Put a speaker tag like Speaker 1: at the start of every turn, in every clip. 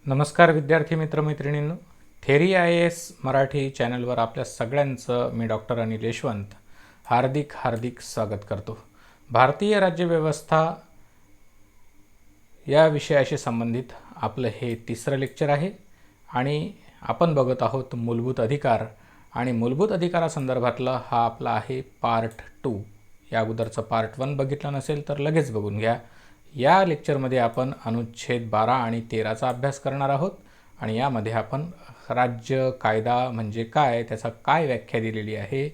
Speaker 1: नमस्कार विद्यार्थी मित्रमैत्रिणींनो, theory IAS Marathi चॅनलवर आपल्या सगळ्यांचं मी डॉक्टर अनिल यशवंत हार्दिक स्वागत करतो. भारतीय राज्यव्यवस्था या विषयाशी संबंधित आपलं हे तिसरं लेक्चर आहे आणि आपण बघत आहोत मूलभूत अधिकार आणि मूलभूत अधिकारासंदर्भातला हा आपला आहे पार्ट 2. या अगोदरचं पार्ट 1 बघितलं नसेल तर लगेच बघून घ्या. या लेक्चरमध्ये आपण अनुच्छेद 12 आणि 13चा अभ्यास करणार आहोत आणि यामध्ये आपण राज्य कायदा म्हणजे काय, त्याचा काय व्याख्या दिलेली आहे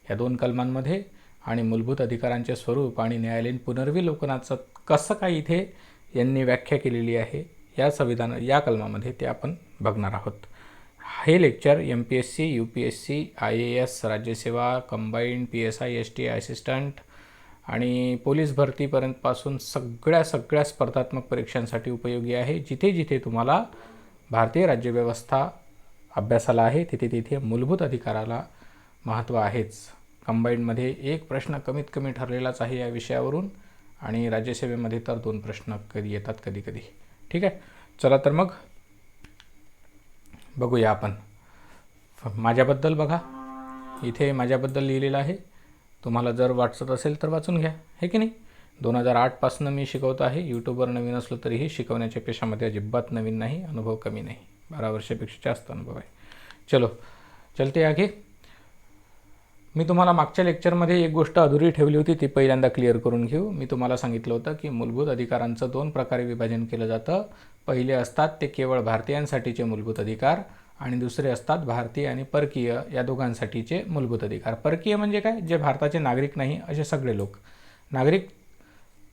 Speaker 1: या दोन कलमांमध्ये आणि मूलभूत अधिकारांचे स्वरूप आणि न्यायालयीन पुनर्विलोकनाचं कसं काय इथे यांनी व्याख्या केलेली आहे या कलमामध्ये ते आपण बघणार आहोत. हे लेक्चर MPSC, UPSC, IAS, राज्यसेवा, कंबाईंड, PSI, ST असिस्टंट आणि पोलीस भरतीपर्यंतपासून सगळ्या स्पर्धात्मक परीक्षांसाठी उपयोगी आहे. जिथे जिथे तुम्हाला भारतीय राज्यव्यवस्था अभ्यासाला आहे तिथे मूलभूत अधिकाराला महत्त्व आहेच. कंबाईंडमध्ये एक प्रश्न कमीत कमी ठरलेलाच आहे या विषयावरून आणि राज्यसेवेमध्ये तर 2 प्रश्न कधी येतात कधी. ठीक आहे, चला तर मग बघूया आपण. माझ्याबद्दल बघा, इथे माझ्याबद्दल लिहिलेलं आहे. तुम्हाला जर वाटत असेल तर वाचून घ्या, हे की नाही. 2008 पासून मी शिकवतो आहे. यूट्यूबवर नवीन असलो तरीही शिकवण्याच्या पेशामध्ये अजिबात नवीन नाही, अनुभव कमी नाही, 12 वर्षापेक्षा जास्त अनुभव आहे. चलते आगे. मी तुम्हाला मागच्या लेक्चरमध्ये एक गोष्ट अधुरी ठेवली होती, ती पहिल्यांदा क्लिअर करून घेऊ. मी तुम्हाला सांगितलं होतं की मूलभूत अधिकारांचं 2 प्रकारे विभाजन केलं जातं. पहिले असतात ते केवळ भारतीयांसाठीचे मूलभूत अधिकार आणि दुसरे असतात भारतीय आणि परकीय या दोघांसाठीचे मूलभूत अधिकार. परकीय म्हणजे काय, जे भारताचे नागरिक नाही असे सगळे लोक. नागरिक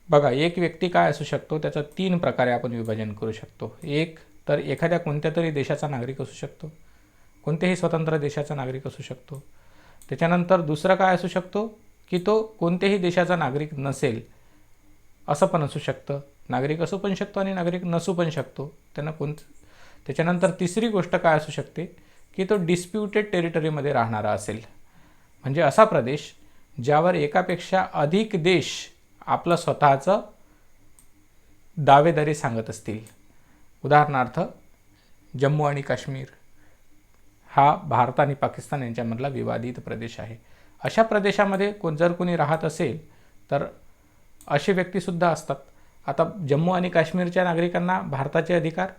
Speaker 1: बघा, एक व्यक्ती काय असू शकतो, त्याचं 3 प्रकारे आपण विभाजन करू शकतो. एक तर एखाद्या कोणत्या तरी देशाचा नागरिक असू शकतो, कोणत्याही स्वतंत्र देशाचा नागरिक असू शकतो. त्याच्यानंतर दुसरं काय असू शकतो की तो कोणत्याही देशाचा नागरिक नसेल असं पण असू शकतं. नागरिक असू पण शकतो आणि नागरिक नसू पण शकतो. त्याच्यानंतर तिसरी गोष्ट काय असू शकते की तो डिस्प्युटेड टेरिटरीमध्ये राहणारा असेल, म्हणजे असा प्रदेश ज्यावर एकापेक्षा अधिक देश आपलं स्वतःचं दावेदारी सांगत असतील. उदाहरणार्थ जम्मू आणि काश्मीर हा भारत आणि पाकिस्तान यांच्यामधला विवादित प्रदेश आहे. अशा प्रदेशामध्ये जर कोणी राहत असेल तर असे व्यक्तीसुद्धा असतात. आता जम्मू आणि काश्मीरच्या नागरिकांना भारताचे अधिकार,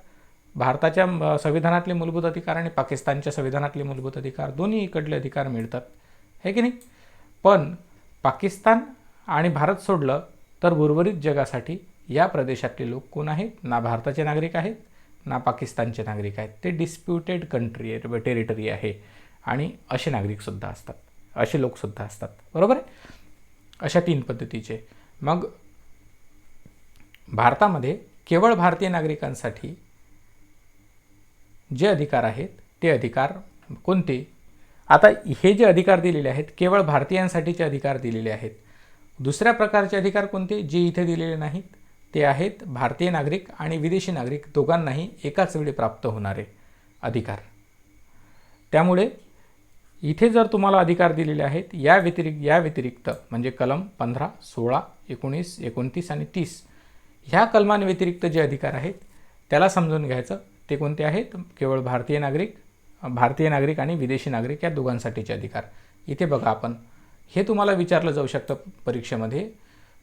Speaker 1: भारताच्या संविधानातले मूलभूत अधिकार आणि पाकिस्तानच्या संविधानातले मूलभूत अधिकार दोन्ही इकडले अधिकार मिळतात, हे की नाही. पण पाकिस्तान आणि भारत सोडलं तर उर्वरित जगासाठी या प्रदेशातले लोक कोण आहेत, ना भारताचे नागरिक आहेत ना पाकिस्तानचे नागरिक आहेत. ते डिस्प्युटेड कंट्री आहे, टेरिटरी आहे आणि असे नागरिकसुद्धा असतात, असे लोकसुद्धा असतात, बरोबर आहे. अशा 3 पद्धतीचे. मग भारतामध्ये केवळ भारतीय नागरिकांसाठी जे अधिकार आहेत ते अधिकार कोणते. आता हे जे अधिकार दिलेले आहेत केवळ भारतीयांसाठीचे अधिकार दिलेले आहेत. दुसऱ्या प्रकारचे अधिकार कोणते जे इथे दिलेले नाहीत, ते आहेत भारतीय नागरिक आणि विदेशी नागरिक दोघांनाही एकाच वेळी प्राप्त होणारे अधिकार. त्यामुळे इथे जर तुम्हाला अधिकार दिलेले आहेत या व्यतिरिक्त म्हणजे कलम 15, 16, 19, 29 आणि 30 ह्या कलमांव्यतिरिक्त जे अधिकार आहेत त्याला समजून घ्यायचं. ते कोणते आहेत, केवळ भारतीय नागरिक आणि विदेशी नागरिक या दोघांसाठीचे अधिकार. इथे बघा, आपण हे तुम्हाला विचारलं जाऊ शकतं परीक्षेमध्ये.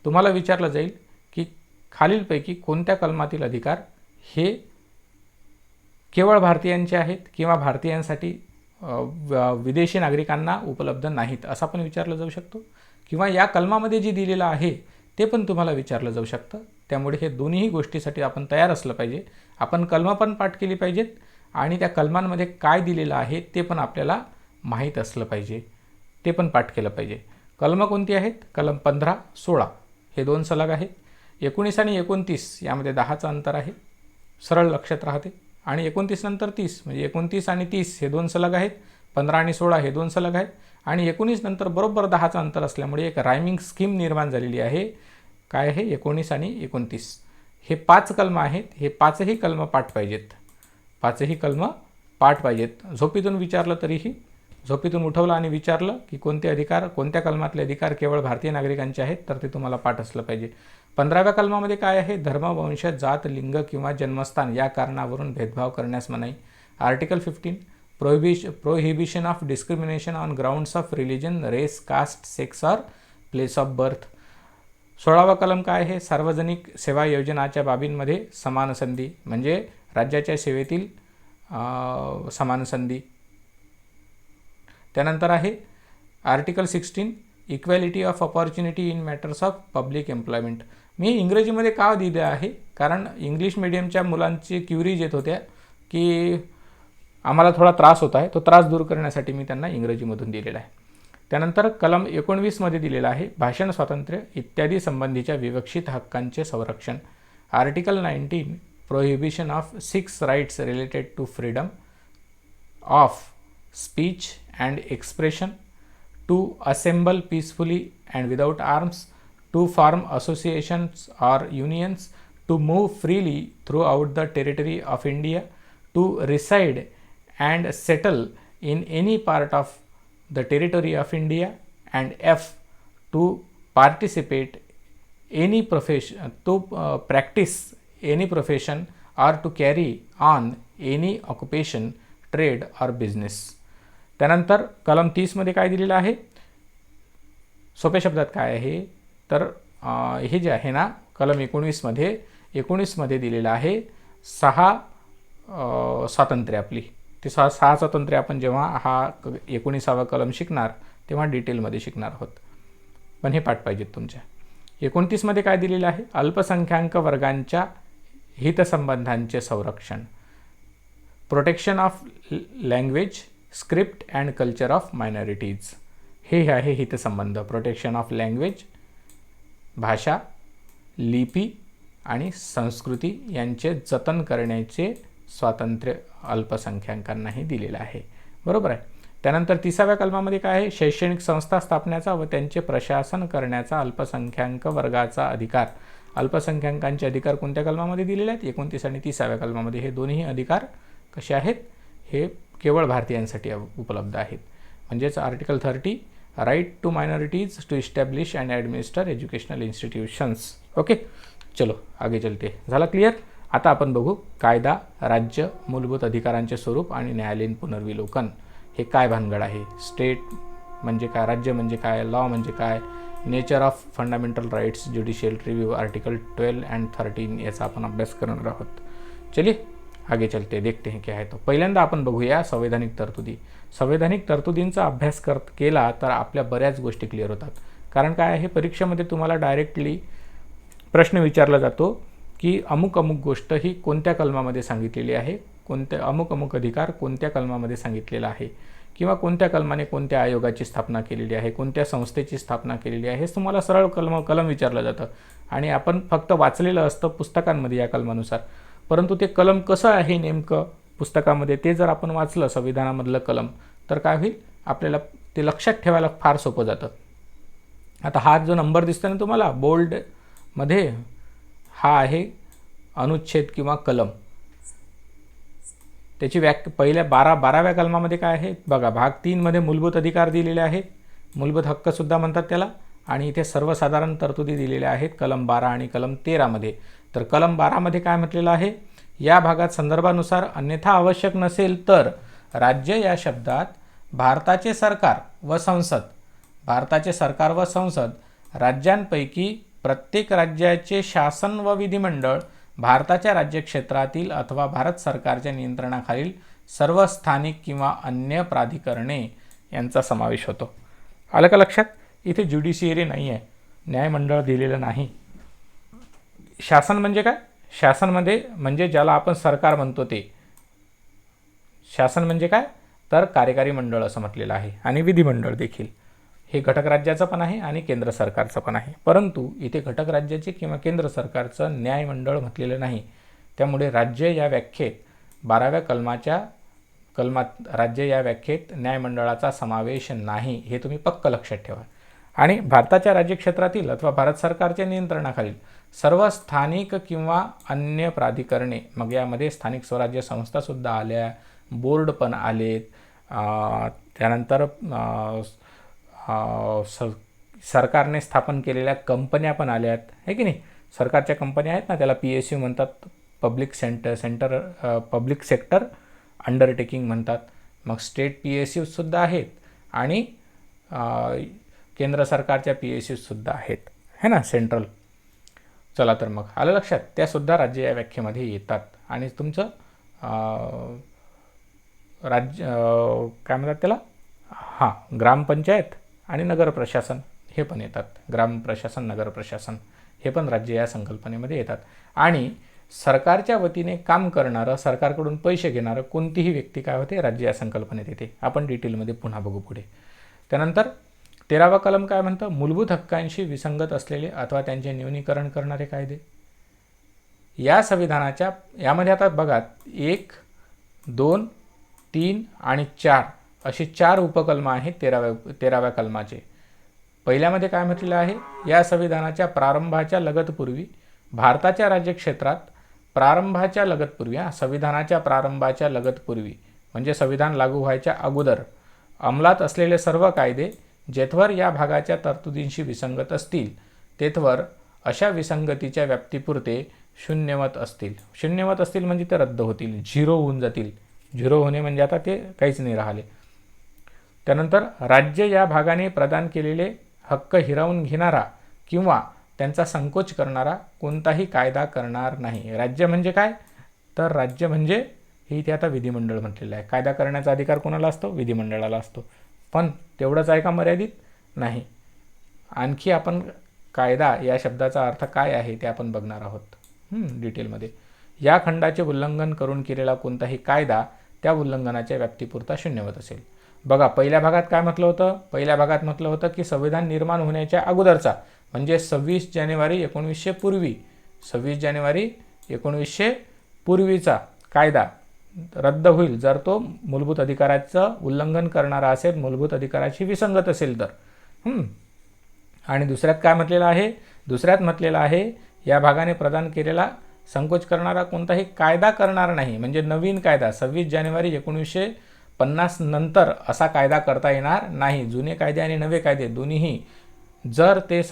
Speaker 1: तुम्हाला विचारलं जाईल की खालीलपैकी कोणत्या कलमातील अधिकार हे केवळ भारतीयांचे आहेत किंवा भारतीयांसाठी विदेशी नागरिकांना उपलब्ध नाहीत असं पण विचारलं जाऊ शकतो, किंवा या कलमामध्ये जे दिलेलं आहे ते पण तुम्हाला विचारलं जाऊ शकतं. त्यामुळे हे दोन्ही गोष्टीसाठी आपण तयार असलं पाहिजे. आपण कलमं पण पाठ केली पाहिजेत आणि त्या कलमांमध्ये काय दिलेलं आहे ते पण आपल्याला माहीत असलं पाहिजे, ते पण पाठ केलं पाहिजे. कलमं कोणती आहेत, कलम 15, 16 हे 2 सलग आहेत. 19 आणि 29 यामध्ये 10चं अंतर आहे, सरळ लक्षात राहते. आणि 29 नंतर 30 म्हणजे 29 आणि 30 हे 2 सलग आहेत. 15 आणि 16 हे 2 सलग आहेत आणि 19 नंतर बरोबर 10चं अंतर असल्यामुळे एक रायमिंग स्कीम निर्माण झालेली आहे. काय आहे, 19 आणि 29 हे 5 कलम आहेत. हे 5ही कलम पाठ पाहिजेत, 5ही कलम पाठ पाहिजेत. झोपेतून विचारलं तरीही झोपेतून उठवलं आणि विचारलं की कोणते अधिकार, कोणत्या कलमातले अधिकार केवळ भारतीय नागरिकांचे आहेत, तर ते तुम्हाला पाठ असलं पाहिजे. 15व्या कलमामध्ये काय आहे? धर्म, वंश, जात, लिंग किंवा जन्मस्थान या कारणावरून भेदभाव करण्यास मनाई. Article 15 prohibition of discrimination on grounds of religion, race, caste, sex और प्लेस ऑफ बर्थ. 16वा कलम काय आहे? सार्वजनिक सेवा योजनाच्या बाबींमध्ये समान संधी, म्हणजे राज्याच्या सेवेतील समान संधी. त्यानंतर आहे article 16 equality of opportunity in matters of public employment. मी इंग्रजीमध्ये का दिलं आहे? कारण इंग्लिश मीडियमच्या मुलांची क्युरीज येत होत्या की आम्हाला थोडा त्रास होत आहे, तो त्रास दूर करण्यासाठी मी त्यांना इंग्रजीमधून दिलेला आहे. त्यानंतर कलम 19मध्ये दिलेला आहे भाषण स्वातंत्र्य इत्यादी संबंधीच्या विवक्षित हक्कांचे संरक्षण. Article 19 prohibition of 6 rights related to freedom of speech and expression, to assemble peacefully and without arms, to form associations or unions, to move freely throughout the territory of India, to reside and settle in any part of the territory of India, and F to participate any profession, to practice any profession or to carry on any occupation, trade or business. त्यानंतर कलम 30 मध्ये काय दिलेलं आहे? सोप्या शब्दात काय आहे तर हे जे आहे ना कलम 19 मध्ये दिलेलं आहे 6 स्वातंत्र्य आपली. ते 6 स्वातंत्र्य आपण जेव्हा हा 19वा कलम शिकणार तेव्हा डिटेलमध्ये शिकणार आहोत, पण हे पाठ पाहिजेत तुमच्या. 29 मध्ये काय दिलेलं आहे? अल्पसंख्याक वर्गांच्या हितसंबंधांचे संरक्षण, protection of language, script and culture of minorities. हे आहे हितसंबंध. प्रोटेक्शन ऑफ लँग्वेज, भाषा, लिपी आणि संस्कृती यांचे जतन करण्याचे स्वातंत्र्य अल्पसंख्याकांनाही दिलेलं आहे. बरोबर आहे. त्यानंतर 30व्या कलमामध्ये काय आहे? शैक्षणिक संस्था स्थापण्याचा व त्यांचे प्रशासन करण्याचा अल्पसंख्याक वर्गाचा अधिकार. अल्पसंख्याकांचे अधिकार कोणत्या कलमामध्ये दिलेले आहेत? 29 आणि 30व्या कलमामध्ये. हे दोन्ही अधिकार कसे आहेत? हे केवळ भारतीयांसाठी उपलब्ध आहेत. म्हणजेच article 30 right to minorities to establish and administer educational institutions. Okay, चलो आगे चलते. झाला क्लिअर? आता आपण बघू कायदा, राज्य, मूलभूत अधिकारांचे स्वरूप आणि न्यायालयीन पुनर्विलोकन. हे काय भानगड आहे? स्टेट म्हणजे काय, राज्य म्हणजे काय, लॉ म्हणजे काय, nature of fundamental rights, judicial review, article 12 and 13 याचा आपण अभ्यास करणार आहोत. चलिए आगे चलते, देखते हैं क्या है. तो पहिल्यांदा आपण बघूया संवैधानिक तरतुदी. संवैधानिक तरतुदींचा अभ्यास केला तर आपल्या बऱ्याच गोष्टी क्लिअर होतात. कारण काय आहे, परीक्षेमध्ये तुम्हाला डायरेक्टली प्रश्न विचारला जातो की अमुक अमुक गोष्ट ही कोणत्या कलमामध्ये सांगितलेली आहे, कोणत्या अमुक अमुक अधिकार कोणत्या कलमामध्ये सांगितलेला आहे, किंवा कोणत्या कलमाने कोणत्या आयोगाची स्थापना केलेली आहे, कोणत्या संस्थेची स्थापना केलेली आहे, हे तुम्हाला सरळ कलम विचारलं जातं. आणि आपण फक्त वाचलेलं असतं पुस्तकांमध्ये या कलमानुसार, परंतु ते कलम कसं आहे नेमकं पुस्तकामध्ये ते जर आपण वाचलं संविधानामधलं कलम तर काय होईल, आपल्याला ते लक्षात ठेवायला फार सोपं जातं. आता हा जो नंबर दिसतो ना तुम्हाला बोल्डमध्ये, हा आहे अनुच्छेद किंवा कलम. त्याची पहिल्या 12व्या कलमामध्ये काय आहे बघा, भाग 3 मध्ये मूलभूत अधिकार दिलेले आहेत, मूलभूत हक्कसुद्धा म्हणतात त्याला. आणि इथे सर्वसाधारण तरतुदी दिलेल्या आहेत कलम 12 आणि कलम 13 मध्ये. तर कलम 12 मध्ये काय म्हटलेलं आहे, या भागात संदर्भानुसार अन्यथा आवश्यक नसेल तर राज्य या शब्दात भारताचे सरकार व संसद, राज्यांपैकी प्रत्येक राज्याचे शासन व विधिमंडळ, भारताच्या राज्यक्षेत्रातील अथवा भारत सरकारच्या नियंत्रणाखालील सर्व स्थानिक किंवा अन्य प्राधिकरणे यांचा समावेश होतो. आलं का लक्षात? इथे ज्युडिशियरी नाही आहे, न्यायमंडळ दिलेलं नाही. शासन म्हणजे काय? शासनमध्ये म्हणजे ज्याला आपण सरकार म्हणतो ते. शासन म्हणजे काय तर कार्यकारी मंडळ असं म्हटलेलं आहे, आणि विधिमंडळ देखील. हे घटक राज्याचं पण आहे आणि केंद्र सरकारचं पण आहे. परंतु इथे घटक राज्याचे किंवा केंद्र सरकारचं न्यायमंडळ म्हटलेलं नाही. त्यामुळे राज्य या व्याख्येत 12व्या कलमात राज्य या व्याख्येत न्यायमंडळाचा समावेश नाही, हे तुम्ही पक्क लक्षात ठेवा. आणि भारताच्या राज्यक्षेत्रातील अथवा भारत सरकारच्या नियंत्रणाखालील सर्व स्थानिक किंवा अन्य प्राधिकरणे, मग यामध्ये स्थानिक स्वराज्य संस्थासुद्धा आल्या, बोर्ड पण आलेत, त्यानंतर सरकारने स्थापन केलेल्या कंपन्या पण आल्या आहेत, आहे की नाही. सरकारच्या कंपन्या आहेत ना, त्याला PSU म्हणतात, पब्लिक सेक्टर अंडरटेकिंग म्हणतात. मग स्टेट PSU सुद्धा आहेत आणि केंद्र सरकारच्या PSU सुद्धा आहेत, है ना, सेंट्रल. चला तर मग आलं लक्षात, त्यासुद्धा राज्य या व्याख्येमध्ये येतात. आणि तुमचं राज्य काय म्हणतात त्याला, ग्रामपंचायत आणि नगर प्रशासन हे पण येतात. ग्राम प्रशासन, नगर प्रशासन हे पण राज्य या संकल्पनेमध्ये येतात. आणि सरकारच्या वतीने काम करणारं, सरकारकडून पैसे घेणारं कोणतीही व्यक्ती काय होते, राज्य या संकल्पनेत येते. आपण डिटेलमध्ये पुन्हा बघू पुढे. त्यानंतर 13वा कलम काय म्हणतं, मूलभूत हक्कांशी विसंगत असलेले अथवा त्यांचे न्यूनीकरण करणारे कायदे. या संविधानाच्या यामध्ये आता बघा 1, 2, 3 आणि 4 अशी 4 उपकलमं आहेत 13व्या कलमाचे. पहिल्यामध्ये काय म्हटलेलं आहे, या संविधानाच्या प्रारंभाच्या लगतपूर्वी भारताच्या राज्यक्षेत्रात संविधानाच्या प्रारंभाच्या लगतपूर्वी म्हणजे संविधान लागू व्हायच्या अगोदर अंमलात असलेले सर्व कायदे जेथवर या भागाच्या तरतुदींशी विसंगत असतील तेथवर अशा विसंगतीच्या व्याप्तीपुरते शून्यवत असतील. शून्यवत असतील म्हणजे ते रद्द होतील, 0 होऊन जातील. 0 होणे म्हणजे आता ते काहीच नाही राहिले. त्यानंतर राज्य या भागाने प्रदान केलेले हक्क हिरावून घेणारा किंवा त्यांचा संकोच करणारा कोणताही कायदा करणार नाही. राज्य म्हणजे काय, तर राज्य म्हणजे हे इथे आता विधिमंडळ म्हटलेलं आहे. कायदा करण्याचा अधिकार कोणाला असतो, विधिमंडळाला असतो. पण तेवढंच आहे का मर्यादित, नाही. आणखी आपण कायदा या शब्दाचा अर्थ काय आहे ते आपण बघणार आहोत डिटेलमध्ये. या खंडाचे उल्लंघन करून केलेला कोणताही कायदा त्या उल्लंघनाच्या व्याप्तीपुरता शून्यवत असेल. बघा पहिल्या भागात काय म्हटलं होतं, पहिल्या भागात म्हटलं होतं की संविधान निर्माण होण्याच्या अगोदरचा म्हणजे 26 जानेवारी 1900 पूर्वी, 26 जानेवारी 1900 पूर्वीचा कायदा रद्द होईल जर तो मूलभूत अधिकाराचं उल्लंघन करणारा असेल, मूलभूत अधिकाराशी विसंगत असेल तर. आणि दुसऱ्यात काय म्हटलेलं आहे, दुसऱ्यात म्हटलेलं आहे या भागाने प्रदान केलेला संकोच करणारा कोणताही कायदा करणार नाही. म्हणजे नवीन कायदा 26 जानेवारी 1950 नंतर असा कायदा करता येणार नाही. जुने कायदे आणि नवे कायदे दोन्हीही जर ते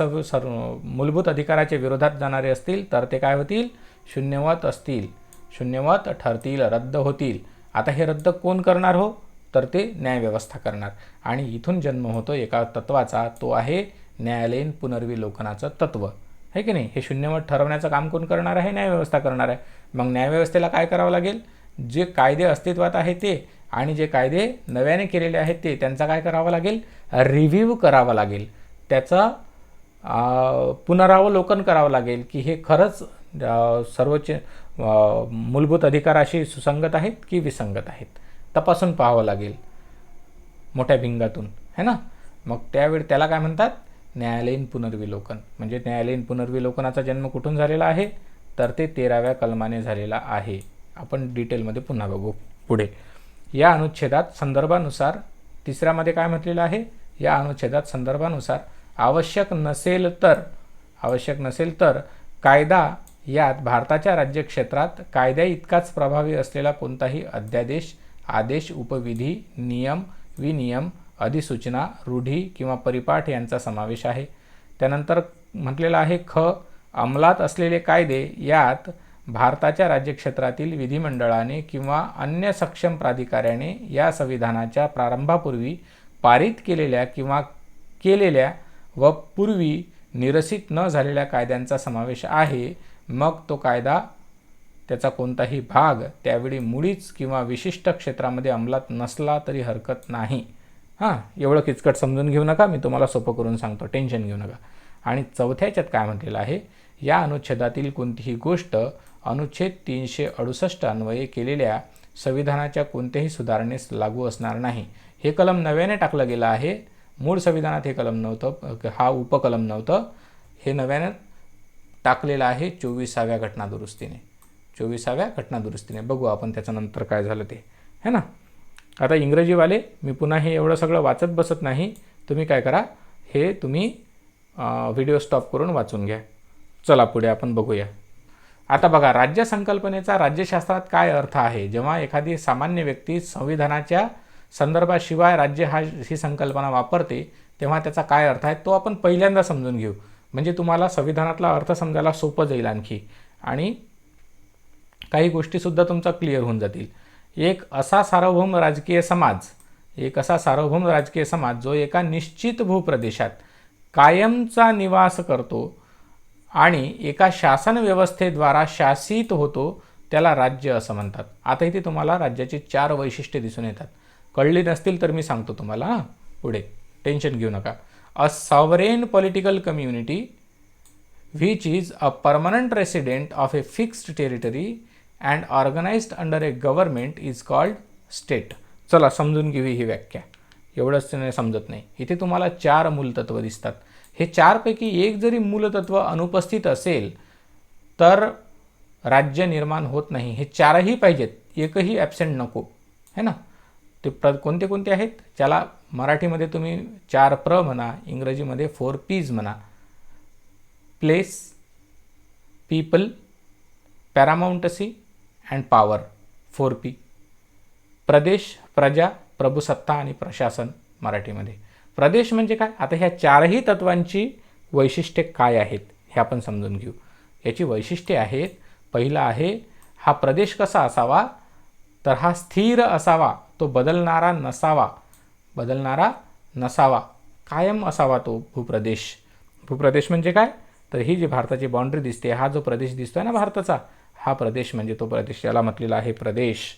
Speaker 1: मूलभूत अधिकाराच्या विरोधात जाणारे असतील तर ते काय होतील, शून्यवत असतील, शून्यवत ठरतील, रद्द होतील. आता हे रद्द कोण करणार हो, तर ते न्यायव्यवस्था करणार. आणि इथून जन्म होतो एका तत्वाचा, तो आहे न्यायालयीन पुनर्विलोकनाचं तत्व, आहे की नाही. हे शून्यवत ठरवण्याचं काम कोण करणार आहे, न्यायव्यवस्था करणार आहे. मग न्यायव्यवस्थेला काय करावं लागेल, जे कायदे अस्तित्वात आहे ते आणि जे कायदे नव्याने केलेले आहेत ते त्यांचा काय करावं लागेल, रिव्ह्यू करावा लागेल, त्याचं पुनरावलोकन करावं लागेल की हे खरंच सर्वोच्च मूलभूत अधिकाराशी सुसंगत आहेत की विसंगत आहेत, तपासून पाहावं लागेल मोठ्या भिंगातून, है ना. मग त्यावेळी त्याला काय म्हणतात, न्यायालयीन पुनर्विलोकन. म्हणजे न्यायालयीन पुनर्विलोकनाचा जन्म कुठून झालेला आहे, तर ते 13व्या कलमाने झालेला आहे. आपण डिटेलमध्ये पुन्हा बघू पुढे. या अनुच्छेदात संदर्भानुसार, तिसऱ्यामध्ये काय म्हटलेलं आहे, या अनुच्छेदात संदर्भानुसार आवश्यक नसेल तर कायदा यात भारताच्या राज्यक्षेत्रात कायद्या इतकाच प्रभावी असलेला कोणताही अध्यादेश, आदेश, उपविधी, नियम, विनियम, अधिसूचना, रूढी किंवा परिपाठ यांचा समावेश आहे. त्यानंतर म्हटलेलं आहे अंमलात असलेले कायदे यात भारताच्या राज्यक्षेत्रातील विधिमंडळाने किंवा अन्य सक्षम प्राधिकाऱ्याने या संविधानाच्या प्रारंभापूर्वी पारित केलेल्या व पूर्वी निरसित न झालेल्या कायद्यांचा समावेश आहे. मग तो कायदा, त्याचा कोणताही भाग त्यावेळी मुळीच किंवा विशिष्ट क्षेत्रामध्ये अंमलात नसला तरी हरकत नाही. एवढं किचकट समजून घेऊ नका, मी तुम्हाला सोपं करून सांगतो, टेन्शन घेऊ नका. आणि चौथ्या ह्याच्यात काय म्हटलेलं आहे, या अनुच्छेदातील कोणतीही गोष्ट अनुच्छेद 368 अन्वये केलेल्या संविधानाच्या कोणत्याही सुधारणेस लागू असणार नाही. हे कलम नव्याने टाकलं गेलं आहे. मूळ संविधानात हे कलम नव्हतं, हा उपकलम नव्हतं. हे नव्याने टाकलेलं आहे 24व्या घटनादुरुस्तीने. 24व्या घटनादुरुस्तीने बघू आपण त्याच्यानंतर काय झालं ते, है ना. आता इंग्रजीवाले, मी पुन्हा हे एवढं सगळं वाचत बसत नाही. तुम्ही काय करा, हे तुम्ही व्हिडिओ स्टॉप करून वाचून घ्या. चला पुढे आपण बघूया. आता बघा, राज्य संकल्पनेचा राज्यशास्त्रात काय अर्थ आहे. जेव्हा एखादी सामान्य व्यक्ती संविधानाच्या संदर्भाशिवाय राज्य ही संकल्पना वापरते तेव्हा त्याचा काय अर्थ आहे तो आपण पहिल्यांदा समजून घेऊ, म्हणजे तुम्हाला संविधानातला अर्थ समजायला सोपं जाईल आणखी, आणि काही गोष्टीसुद्धा तुमचा क्लिअर होऊन जातील. एक असा सार्वभौम राजकीय समाज जो एका निश्चित भूप्रदेशात कायमचा निवास करतो आणि एका शासन व्यवस्थेद्वारा शासित होतो त्याला राज्य असं म्हणतात. आता इथे तुम्हाला राज्याची 4 वैशिष्ट्ये दिसून येतात. कळली नसतील तर मी सांगतो तुम्हाला, पुढे टेन्शन घेऊ नका. A sovereign political community which is a permanent resident of a fixed territory and organized under a government is called state. चला समजून घेऊ ही व्याख्या, एवढंच नाही समजत नाही. इथे तुम्हाला 4 मूलतत्व दिसतात. हे 4 पैकी एक जरी मूलतत्व अनुपस्थित असेल तर राज्य निर्माण होत नाही. हे 4ही पाहिजेत, एकही ॲब्सेंट नको, है ना. ते कोणते कोणते आहेत, ज्याला मराठीमध्ये तुम्ही 4 प्र म्हणा, इंग्रजीमध्ये 4 P's म्हणा. Place, people, paramountcy and power 4 P. प्रदेश, प्रजा, प्रभुसत्ता आणि प्रशासन मराठीमध्ये. प्रदेश म्हणजे काय, आता ह्या 4ही तत्वांची वैशिष्ट्ये काय आहेत हे आपण समजून घेऊ. याची वैशिष्ट्ये आहेत, पहिला आहे हा प्रदेश कसा असावा, तर हा स्थिर असावा, तो बदलणारा नसावा, कायम असावा तो भूप्रदेश. भूप्रदेश म्हणजे काय, तर ही जी भारताची बाउंड्री दिसते, हा जो प्रदेश दिसतोय ना भारताचा, हा प्रदेश म्हणजे तो प्रदेश याला म्हटलेला आहे प्रदेश.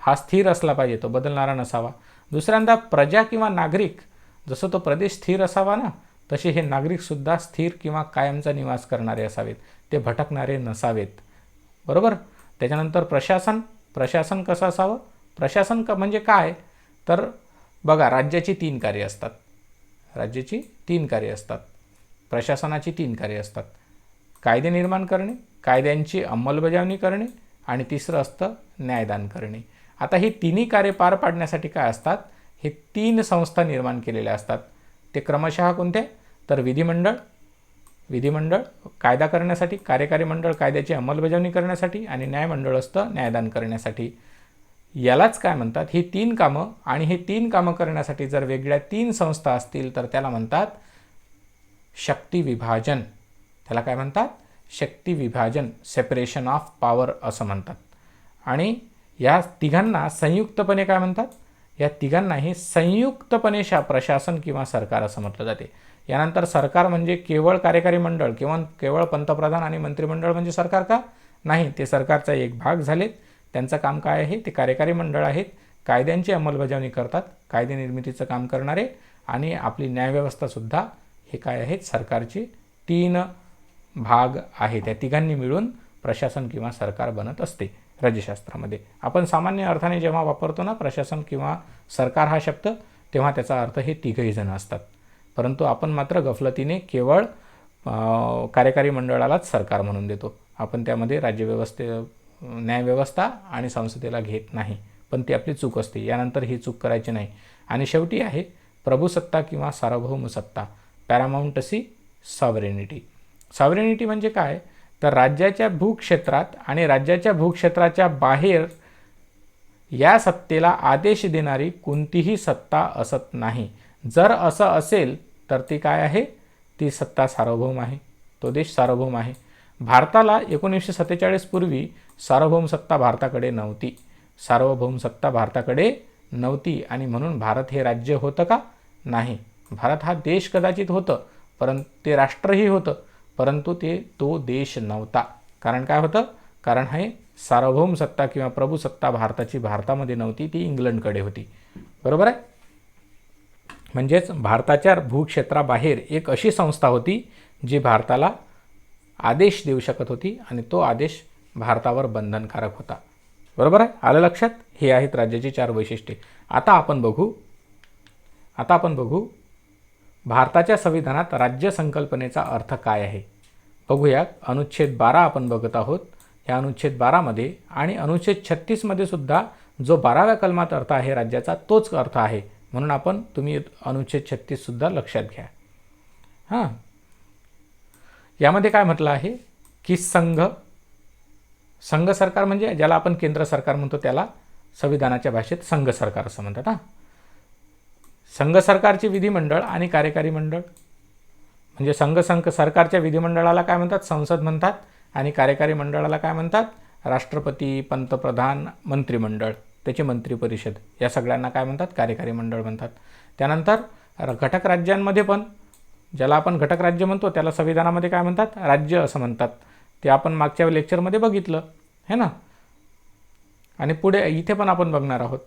Speaker 1: हा स्थिर असला पाहिजे, तो बदलणारा नसावा. दुसऱ्यांदा प्रजा किंवा नागरिक, जसं तो प्रदेश स्थिर असावा ना, तसे हे नागरिकसुद्धा स्थिर किंवा कायमचा निवास करणारे असावेत, ते भटकणारे नसावेत. बरोबर. त्याच्यानंतर प्रशासन कसं असावं, प्रशासन म्हणजे काय, तर बघा राज्याची 3 कार्य असतात, प्रशासनाची 3 कार्य असतात. कायदे निर्माण करणे, कायद्यांची अंमलबजावणी करणे आणि तिसरं असतं न्यायदान करणे. आता ही 3ही कार्य पार पाडण्यासाठी काय असतात, हे 3 संस्था निर्माण केलेल्या असतात. ते क्रमशः कोणते, तर विधिमंडळ कायदा करण्यासाठी, कार्यकारी मंडळ कायद्याची अंमलबजावणी करण्यासाठी आणि न्यायमंडळ असतं न्यायदान करण्यासाठी. यालाच काय म्हणतात, ही 3 कामं, आणि हे 3 कामं करण्यासाठी जर वेगळ्या 3 संस्था असतील तर त्याला म्हणतात शक्ती विभाजन. त्याला काय म्हणतात, शक्ती विभाजन, सेपरेशन ऑफ पॉवर असं म्हणतात. आणि या तिघांना संयुक्तपणे काय म्हणतात, या तिघांनाही संयुक्तपणे प्रशासन किंवा सरकार असं म्हटलं जाते. यानंतर सरकार म्हणजे केवळ कार्यकारी मंडळ किंवा केवळ पंतप्रधान आणि मंत्रिमंडळ म्हणजे सरकार का, नाही, ते सरकारचा एक भाग झालेत. त्यांचं काम काय आहे, ते कार्यकारी मंडळ आहेत, कायद्यांची अंमलबजावणी करतात, कायदे निर्मितीचं काम करणारे, आणि आपली न्यायव्यवस्थासुद्धा हे काय आहेत, सरकारचे 3 भाग आहेत. त्या तिघांनी मिळून प्रशासन किंवा सरकार बनत असते राज्यशास्त्रामध्ये. आपण सामान्य अर्थाने जेव्हा वापरतो ना प्रशासन किंवा सरकार हा शब्द, तेव्हा त्याचा अर्थ हे 3घही जण असतात. परंतु आपण मात्र गफलतीने केवळ कार्यकारी मंडळालाच सरकार म्हणून देतो. आपण त्यामध्ये न्यायव्यवस्था आणि संसदेला घेत नाही, पण ती आपली चूक असते. यानंतर ही चूक करायची नाही. आणि शेवटी आहे प्रभुसत्ता किंवा सार्वभौम सत्ता, पॅरामाउंटसी, सॉव्हरेनिटी म्हणजे काय, तर राज्याच्या भूक्षेत्रात आणि राज्याच्या भूक्षेत्राच्या बाहेर या सत्तेला आदेश देणारी कोणतीही सत्ता असत नाही. जर असं असेल तर ती काय आहे, ती सत्ता सार्वभौम आहे, तो देश सार्वभौम आहे. भारताला 1947 पूर्वी सार्वभौम सत्ता भारताकडे नव्हती, आणि म्हणून भारत हे राज्य होतं का, नाही. भारत हा देश कदाचित होतं, परंतु ते राष्ट्रही होतं, परंतु तो देश नव्हता. कारण काय होतं, कारण हे सार्वभौम सत्ता किंवा प्रभुसत्ता भारतामध्ये नव्हती, ती इंग्लंडकडे होती. बरोबर आहे. म्हणजेच भारताच्या भूक्षेत्राबाहेर एक अशी संस्था होती जी भारताला आदेश देऊ शकत होती, आणि तो आदेश भारतावर बंधनकारक होता. बरोबर आहे, आलं लक्षात. हे आहेत राज्याची 4 वैशिष्ट्ये. आता आपण बघू भारताच्या संविधानात राज्य संकल्पनेचा अर्थ काय आहे. बघूया. अनुच्छेद 12 आपण बघत आहोत. या अनुच्छेद 12मध्ये आणि अनुच्छेद 36मध्ये सुद्धा जो 12व्या कलमात अर्थ आहे राज्याचा, तोच अर्थ आहे. म्हणून तुम्ही अनुच्छेद 36 सुद्धा लक्षात घ्या. हां, यामध्ये काय म्हटलं आहे की संघ सरकार म्हणजे ज्याला आपण केंद्र सरकार म्हणतो, त्याला संविधानाच्या भाषेत संघ सरकार असं म्हणतात. संघ सरकारचे विधिमंडळ आणि कार्यकारी मंडळ, म्हणजे संघ सरकारच्या विधिमंडळाला काय म्हणतात, संसद म्हणतात, आणि कार्यकारी मंडळाला काय म्हणतात, राष्ट्रपती, पंतप्रधान, मंत्रिमंडळ, त्याची मंत्रिपरिषद, या सगळ्यांना काय म्हणतात, कार्यकारी मंडळ म्हणतात. त्यानंतर घटक राज्यांमध्ये पण, ज्याला आपण घटक राज्य म्हणतो त्याला संविधानामध्ये काय म्हणतात, राज्य असं म्हणतात. ते आपण मागच्या लेक्चरमध्ये बघितलं है ना. आणि पुढे इथे पण आपण बघणार आहोत.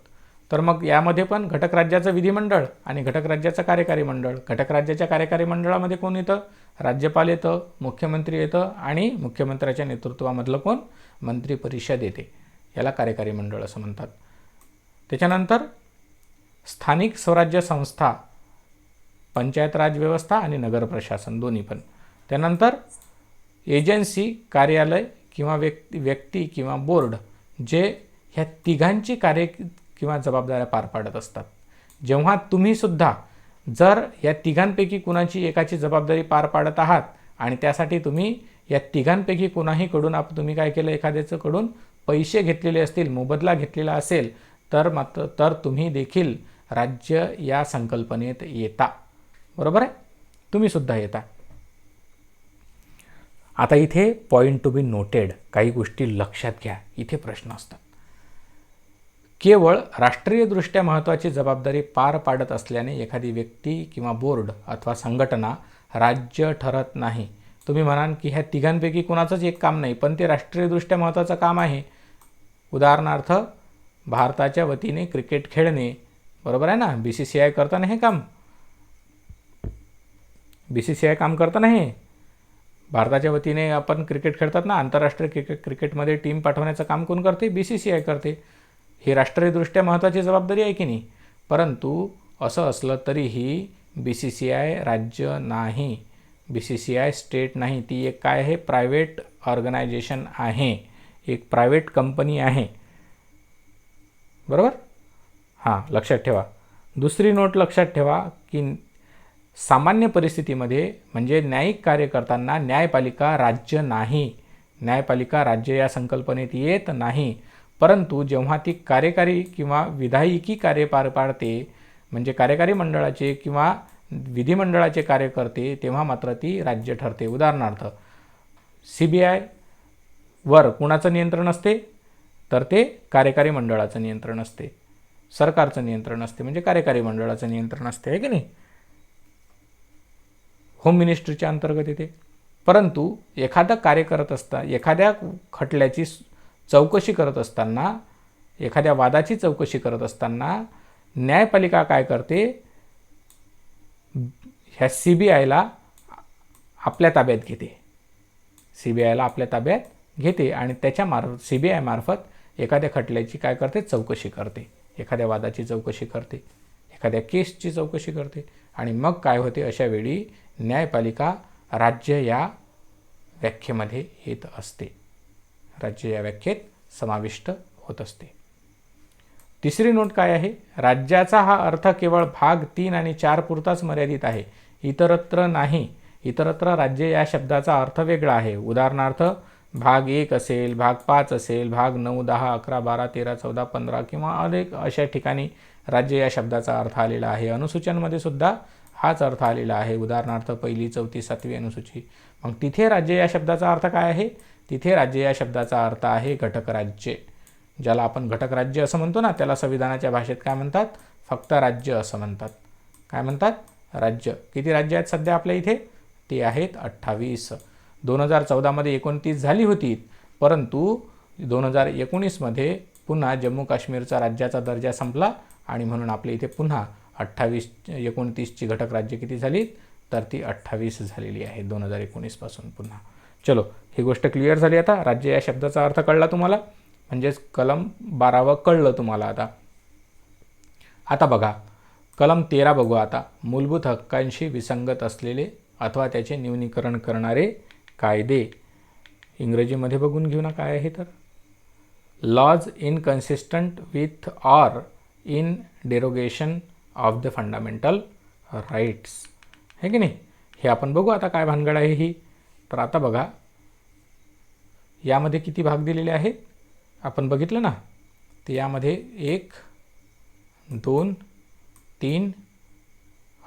Speaker 1: तर मग यामध्ये पण घटक राज्याचं विधिमंडळ आणि घटक राज्याचं कार्यकारी मंडळ. घटक राज्याच्या कार्यकारी मंडळामध्ये कोण येतं, राज्यपाल येतं, मुख्यमंत्री येतं, आणि मुख्यमंत्र्याच्या नेतृत्वामधलं कोण, मंत्रिपरिषद येते. याला कार्यकारी मंडळ असं म्हणतात. त्याच्यानंतर स्थानिक स्वराज्य संस्था, पंचायत राज व्यवस्था आणि नगर प्रशासन दोन्ही पण. त्यानंतर एजन्सी, कार्यालय किंवा व्यक्ती किंवा बोर्ड, जे ह्या तिघांची कार्य किंवा जबाबदाऱ्या पार पाडत असतात. जेव्हा तुम्हीसुद्धा जर या तिघांपैकी कुणाची एकाची जबाबदारी पार पाडत आहात आणि त्यासाठी तुम्ही या तिघांपैकी कुणाहीकडून तुम्ही काय केलं, एखाद्याचं कडून पैसे घेतलेले असतील, मोबदला घेतलेला असेल, तर तुम्ही देखील राज्य या संकल्पनेत येता. बरोबर आहे, तुम्हीसुद्धा येता. आता इथे पॉईंट टू बी नोटेड, काही गोष्टी लक्षात घ्या, इथे प्रश्न असतात. केवळ राष्ट्रीयदृष्ट्या महत्त्वाची जबाबदारी पार पाडत असल्याने एखादी व्यक्ती किंवा बोर्ड अथवा संघटना राज्य ठरत नाही. तुम्ही म्हणाल की ह्या तिघांपैकी कुणाचंच एक काम नाही, पण ते राष्ट्रीयदृष्ट्या महत्त्वाचं काम आहे. उदाहरणार्थ भारताच्या वतीने क्रिकेट खेळणे, बरोबर आहे ना, BCCI करताना हे काम, BCCI काम करताना हे भारताच्या वतीने आपण क्रिकेट खेळतात ना, आंतरराष्ट्रीय क्रिकेटमध्ये टीम पाठवण्याचं काम कोण करते, BCCI करते. ही राष्ट्रीयदृष्ट्या महत्त्वाची जबाबदारी आहे की नाही. परंतु असं असलं तरीही BCCI राज्य नाही, BCCI स्टेट नाही. ती एक काय आहे, प्रायव्हेट ऑर्गनायझेशन आहे, एक प्रायव्हेट कंपनी आहे. बरोबर, हां, लक्षात ठेवा. दुसरी नोट लक्षात ठेवा की सामान्य परिस्थितीमध्ये, म्हणजे न्यायिक कार्य करताना, न्यायपालिका राज्य नाही, न्यायपालिका राज्य या संकल्पनेत येत नाही. परंतु जेव्हा ती कार्यकारी किंवा विधायिकी कार्य पार पाडते, म्हणजे कार्यकारी मंडळाचे किंवा विधिमंडळाचे कार्य करते, तेव्हा मात्र ती राज्य ठरते. उदाहरणार्थ CBI वर कुणाचं नियंत्रण असते, तर ते कार्यकारी मंडळाचं नियंत्रण असते. सरकारचं नियंत्रण असते म्हणजे कार्यकारी मंडळाचं नियंत्रण असते, आहे की नाही. होम मिनिस्ट्रीच्या अंतर्गत येते. परंतु एखादं कार्य करत असता, एखाद्या खटल्याची चौकशी करत असताना, एखाद्या वादाची चौकशी करत असताना न्यायपालिका काय करते, ह्या CBIला आपल्या ताब्यात घेते, CBIला आपल्या ताब्यात घेते आणि CBI मार्फत एखाद्या खटल्याची काय करते, चौकशी करते, एखाद्या वादाची चौकशी करते, एखाद्या केसची चौकशी करते. आणि मग काय होते, अशा वेळी न्यायपालिका राज्य या व्याख्येमध्ये येत असते, राज्य या व्याख्येत समाविष्ट होत असते. तिसरी नोट काय आहे, राज्याचा हा अर्थ केवळ भाग 3 आणि 4 पुरताच मर्यादित आहे, इतरत्र नाही. इतरत्र राज्य या शब्दाचा अर्थ वेगळा आहे. उदाहरणार्थ भाग 1 असेल, भाग 5 असेल, भाग 9, 10, 11, 12, 13, 14, 15 किंवा अनेक अशा ठिकाणी राज्य या शब्दाचा अर्थ आलेला आहे. अनुसूच्यांमध्ये सुद्धा हाच अर्थ आलेला आहे. उदाहरणार्थ 1ली, 4थी, 7वी अनुसूची. मग तिथे राज्य या शब्दाचा अर्थ काय आहे, तिथे राज्य या शब्दाचा अर्थ आहे घटक राज्य. ज्याला आपण घटक राज्य असं म्हणतो ना, त्याला संविधानाच्या भाषेत काय म्हणतात, फक्त राज्य असं म्हणतात. काय म्हणतात, राज्य. किती राज्य आहेत सध्या आपल्या इथे, ते आहेत 28. 2014मध्ये 29 झाली होती, परंतु 2019मध्ये पुन्हा जम्मू काश्मीरचा राज्याचा दर्जा संपला आणि म्हणून आपल्या इथे पुन्हा 29ची घटक राज्य किती झाली, तर ती 28 झालेली आहे 2019 पासून पुन्हा. चलो, ही गोष्ट क्लिअर झाली. आता राज्य या शब्दाचा अर्थ कळला तुम्हाला, म्हणजेच कलम 12 कळलं तुम्हाला. आता बघा कलम 13 बघू. आता मूलभूत हक्कांशी विसंगत असलेले अथवा त्याचे न्यूनीकरण करणारे कायदे. इंग्रजीमध्ये बघून घेऊ ना काय आहे तर, laws inconsistent with or in derogation of the fundamental rights, है की नाही. हे आपण बघू आता काय भानगड आहे ही. तर आता बघा यामध्ये किती भाग दिलेले आहेत आपण बघितलं ना. तर यामध्ये 1, 2, 3,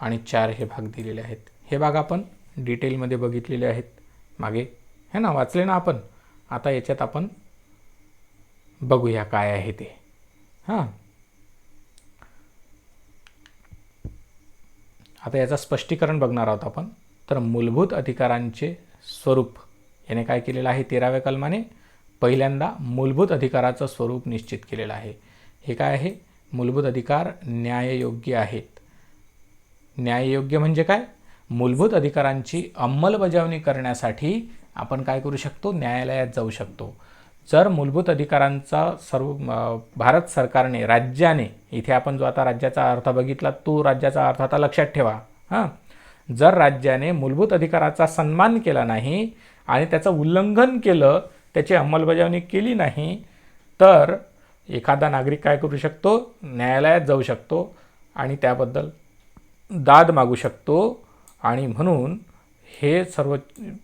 Speaker 1: आणि 4 हे भाग दिलेले आहेत. हे भाग आपण डिटेलमध्ये बघितलेले आहेत मागे, है ना, वाचले ना आपण. आता याच्यात आपण बघूया काय आहे ते. हां, आता याचं स्पष्टीकरण बघणार आहोत आपण. तर मूलभूत अधिकारांचे स्वरूप याने काय केलेलं आहे, 13व्या कलमाने पहिल्यांदा मूलभूत अधिकाराचं स्वरूप निश्चित केलेलं आहे. हे काय आहे, मूलभूत अधिकार न्याययोग्य आहेत. न्याययोग्य म्हणजे काय, मूलभूत अधिकारांची अंमलबजावणी करण्यासाठी आपण काय करू शकतो, न्यायालयात जाऊ शकतो. जर मूलभूत अधिकारांचा भारत सरकारने, राज्याने, इथे आपण जो आता राज्याचा अर्थ बघितला तो राज्याचा अर्थ आता लक्षात ठेवा. हां, जर राज्याने मूलभूत अधिकाराचा सन्मान केला नाही आणि त्याचं उल्लंघन केलं, त्याची अंमलबजावणी केली नाही, तर एखादा नागरिक काय करू शकतो, न्यायालयात जाऊ शकतो आणि त्याबद्दल दाद मागू शकतो. आणि म्हणून हे सर्व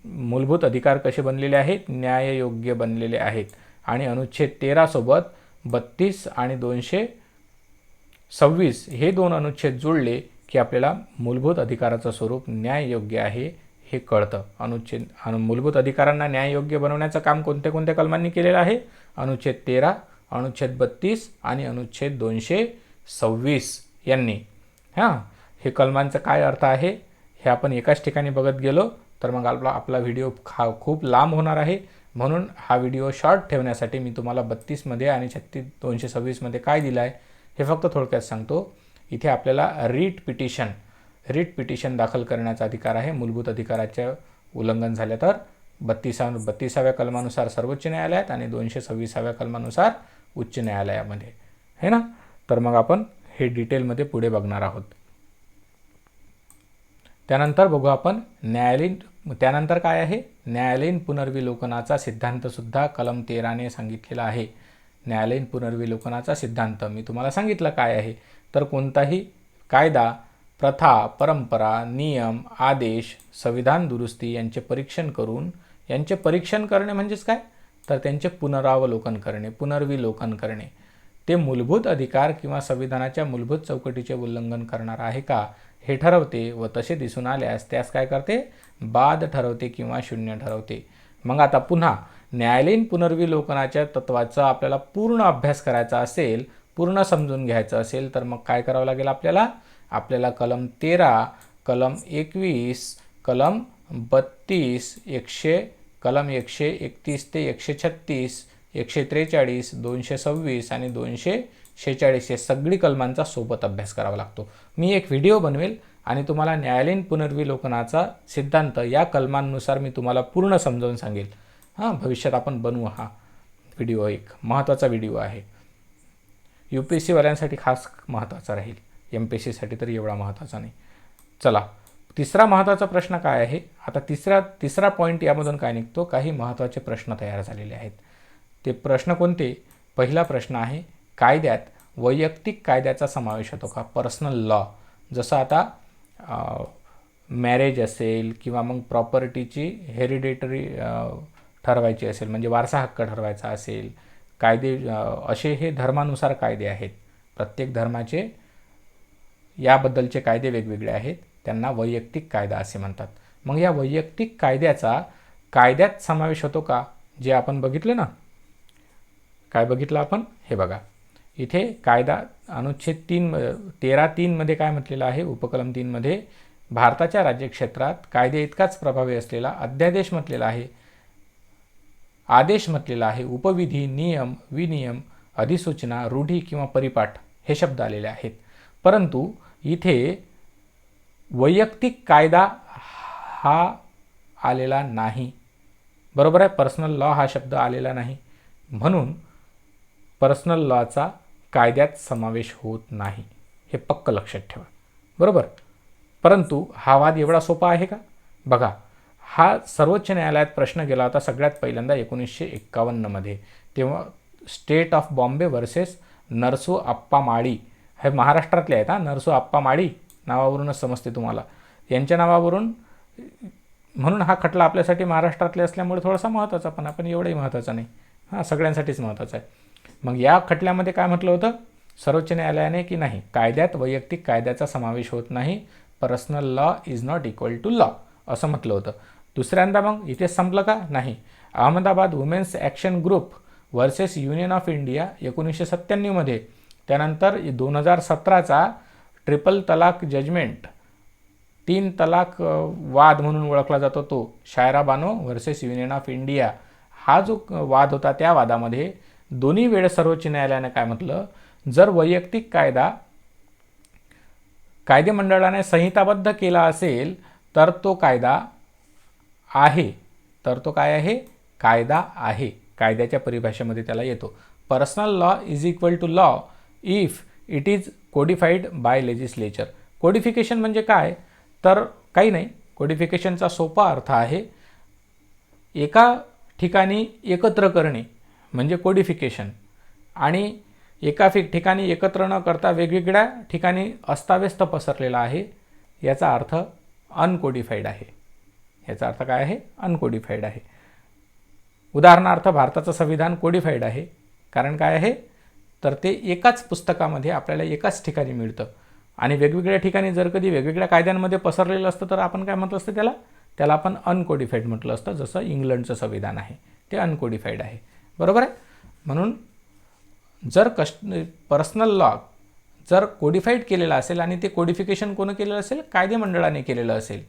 Speaker 1: मूलभूत अधिकार कसे बनलेले आहेत, न्याययोग्य बनलेले आहेत. आणि अनुच्छेद 13 सोबत 32 आणि 226 हे 2 अनुच्छेद जोडले की आपल्याला मूलभूत अधिकाराचं स्वरूप न्याययोग्य आहे हे कळतं. मूलभूत अधिकारांना न्याययोग्य बनवण्याचं काम कोणत्या कोणत्या कलमांनी केलेलं आहे, अनुच्छेद 13, अनुच्छेद 32 आणि अनुच्छेद 226 यांनी. हां, हे कलमांचा काय अर्थ आहे हे आपण एकाच ठिकाणी बघत गेलो तर मग आपला व्हिडिओ खूप लांब होणार आहे. म्हणून हा व्हिडिओ शॉर्ट ठेवण्यासाठी मी तुम्हाला 32 मध्ये आणि 226 मध्ये काय दिलं आहे हे फक्त थोडक्यात सांगतो. इथे आपल्याला रीट पिटिशन दाखल करण्याचा अधिकार आहे. मूलभूत अधिकाराचे उल्लंघन झाले तर 32व्या कलमानुसार सर्वोच्च न्यायालयात आणि 226व्या कलमानुसार उच्च न्यायालयामध्ये, है ना. तर मग आपण हे डिटेलमध्ये पुढे बघणार आहोत. त्यानंतर बघू आपण त्यानंतर काय आहे, न्यायालयीन पुनर्विलोकनाचा सिद्धांतसुद्धा कलम 13ने सांगितलेला आहे. न्यायालयीन पुनर्विलोकनाचा सिद्धांत मी तुम्हाला सांगितलं काय आहे. तर कोणताही कायदा, प्रथा, परंपरा, नियम, आदेश, संविधान दुरुस्ती यांचे परीक्षण करणे म्हणजेच काय, तर त्यांचे पुनर्विलोकन करणे. ते मूलभूत अधिकार किंवा संविधानाच्या मूलभूत चौकटीचे उल्लंघन करणार आहे का हे ठरवते व तसे दिसून आल्यास त्यास काय करते, बाद ठरवते किंवा शून्य ठरवते. मग आता पुन्हा न्यायालयीन पुनर्विलोकनाच्या तत्वाचा आपल्याला पूर्ण अभ्यास करायचा असेल, पूर्ण समजून घ्यायचं असेल तर मग काय करावं लागेल आपल्याला कलम 13, कलम 21, कलम 32, कलम 131 ते 136, 143, 226 आणि 246 हे सगळी कलमांचा सोबत अभ्यास करावा लागतो. मी एक व्हिडिओ बनवेल आणि तुम्हाला न्यायालयीन पुनर्विलोकनाचा सिद्धांत या कलमांनुसार मी तुम्हाला पूर्ण समजावून सांगेल. हां, भविष्यात आपण बनवू. हा व्हिडिओ एक महत्त्वाचा व्हिडिओ आहे. UPSC वाल्यांसाठी खास महत्त्वाचा राहील, MPSCसाठी तर एवढा महत्त्वाचा नाही. चला, तिसरा महत्त्वाचा प्रश्न काय आहे. आता तिसरा पॉईंट यामधून काय निघतो, काही महत्त्वाचे प्रश्न तयार झालेले आहेत. ते प्रश्न कोणते, पहिला प्रश्न आहे, कायद्यात वैयक्तिक कायद्याचा समावेश होतो का, पर्सनल लॉ. जसं आता मॅरेज असेल किंवा मग प्रॉपर्टीची हेरिडेटरी ठरवायची असेल, म्हणजे वारसा हक्क ठरवायचा असेल, कायदे असे हे धर्मानुसार कायदे आहेत. प्रत्येक धर्माचे याबद्दलचे कायदे वेगवेगळे आहेत, त्यांना वैयक्तिक कायदा असे म्हणतात. मग या वैयक्तिक कायद्याचा कायद्यात समावेश होतो का, जे आपण बघितलं ना, काय बघितलं आपण, हे बघा. इथे कायदा अनुच्छेद 13(3) मध्ये काय म्हटलेलं आहे, उपकलम 3 मध्ये भारताच्या राज्यक्षेत्रात कायदे इतकाच प्रभावी असलेला अध्यादेश म्हटलेला आहे, आदेश म्हटलेला आहे, उपविधी, नियम, विनियम, अधिसूचना, रूढी किंवा परिपाठ हे शब्द आलेले आहेत. परंतु इथे वैयक्तिक कायदा हा आलेला नाही, बरोबर आहे. पर्सनल लॉ हा शब्द आलेला नाही, म्हणून पर्सनल लॉचा कायद्यात समावेश होत नाही, हे पक्क लक्षात ठेवा, बरोबर. परंतु हा वाद एवढा सोपा आहे का, बघा. हा सर्वोच्च न्यायालयात प्रश्न गेला होता सगळ्यात पहिल्यांदा 1951 मध्ये. तेव्हा state of Bombay versus Narasu Appa Mali, हे महाराष्ट्रातले आहेत. नरसू आप्पा माळी नावावरूनच समजते तुम्हाला, यांच्या नावावरून. म्हणून हा खटला आपल्यासाठी महाराष्ट्रातले असल्यामुळे थोडासा महत्त्वाचा, पण एवढंही महत्त्वाचा नाही. हां, सगळ्यांसाठीच महत्त्वाचा आहे. मग या खटल्यामध्ये काय म्हटलं होतं सर्वोच्च न्यायालयाने, की नाही, कायद्यात वैयक्तिक कायद्याचा समावेश होत नाही, personal law is not equal to law असं म्हटलं होतं. दुसऱ्यांदा मग इथेच संपलं का? नाही. Ahmedabad women's action group versus union of India 1997 मध्ये, त्यानंतर 2017चा ट्रिपल तलाक जजमेंट, 3 तलाक वाद म्हणून ओळखला जातो तो, Shayara Bano versus union of India, हा जो वाद होता त्या वादामध्ये दोन्ही वेळेस सर्वोच्च न्यायालयाने काय म्हटलं, जर वैयक्तिक कायदा कायदेमंडळाने संहिताबद्ध केला असेल तर तो कायदा आहे, तर तो काय आहे? कायदा आहे. कायद्याच्या परिभाषेमध्ये त्याला येतो. Personal law is equal to law if it is codified by legislature. Codification म्हणजे काय? तर काही नाही, कोडिफिकेशनचा सोपा अर्थ आहे एका ठिकाणी एकत्र करणे म्हणजे कोडिफिकेशन, आणि एका ठिकाणी एकत्र न करता वेगवेगळ्या ठिकाणी अस्ताव्यस्त पसरलेला आहे, याचा अर्थ अनकोडिफाईड आहे. याचा अर्थ काय आहे? अनकोडिफाईड आहे. उदाहरणार्थ भारताचं संविधान कोडिफाईड आहे, कारण काय आहे तर ते एकाच पुस्तकामध्ये आपल्याला एकाच ठिकाणी मिळतं, आणि वेगवेगळ्या ठिकाणी जर कधी वेगवेगळ्या कायद्यांमध्ये पसरलेलं असतं तर आपण काय म्हटलं असतं त्याला आपण अनकोडिफाईड म्हटलं असतं. जसं इंग्लंडचं संविधान आहे ते अनकोडिफाईड आहे. बरोबर आहे. म्हणून जर पर्सनल लॉ जर कोडिफाईड केलेला असेल आणि ते कोडिफिकेशन कोण केलेलं असेल? कायदेमंडळाने केलेलं असेल,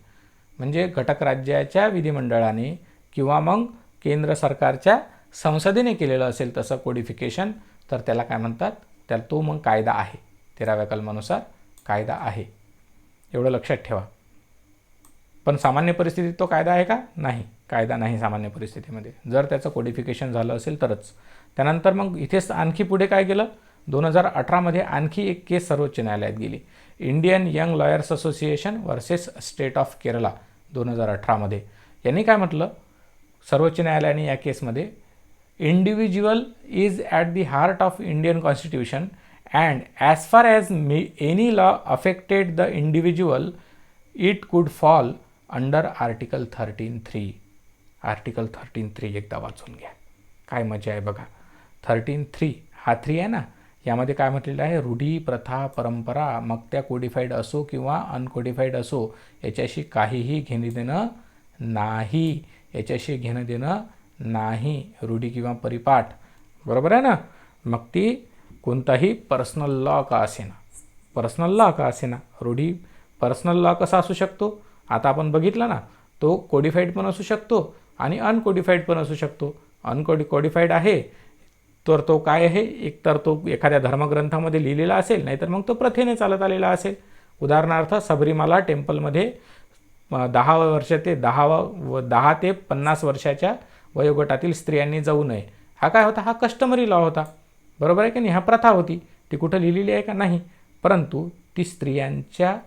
Speaker 1: म्हणजे घटक राज्याच्या विधिमंडळाने किंवा मग केंद्र सरकारच्या संसदेने केलेलं असेल तसं कोडिफिकेशन, तर त्याला काय म्हणतात? त्याला तो मग कायदा आहे. 13व्या कलमानुसार कायदा आहे. एवढं लक्षात ठेवा. पण सामान्य परिस्थितीत तो कायदा आहे का? नाही, कायदा नाही सामान्य परिस्थितीमध्ये. जर त्याचं कोडिफिकेशन झालं असेल तरच. त्यानंतर मग इथेच आणखी पुढे काय गेलं? 2018मध्ये आणखी एक केस सर्वोच्च न्यायालयात गेली. Indian young lawyers association versus state of Kerala 2018मध्ये. यांनी काय म्हटलं सर्वोच्च न्यायालयाने या केसमध्ये? Individual is at the heart of Indian constitution and as far as any law affected the individual it could fall under article 13(3). Article 13(3) एकदा वाचून घ्या, काय मजा आहे बघा. 13(3) हा 3 आहे ना, यामध्ये काय म्हटलेलं आहे? रूढी, प्रथा, परंपरा, मग त्या कोडिफाईड असो किंवा अनकोडिफाईड असो, याच्याशी काहीही घेणं देणं नाही. याच्याशी घेणं देणं नाही. रूढी किंवा परिपाठ, बरोबर आहे ना. मग ती कोणताही पर्सनल लॉ का असेना, पर्सनल लॉ का असेना, रूढी पर्सनल लॉ कसा असू शकतो? आता आपण बघितलं ना, तो कोडिफाईड पण असू शकतो आणि अनकोडिफाईड पण असू शकतो. कोडिफाईड आहे तर तो काय आहे? एकतर तो एखाद्या धर्मग्रंथामध्ये लिहिलेला असेल, नाहीतर मग तो प्रथेने चालत आलेला असेल. उदाहरणार्थ सबरीमाला टेम्पलमध्ये 10 ते 50 वर्षाच्या वयोगटातील स्त्रियांनी जाऊ नये. हा काय होता? हा कस्टमरी लॉ होता. बरोबर आहे की नाही? हा प्रथा होती. ती कुठं लिहिलेली आहे का? नाही. परंतु ती स्त्रियांच्या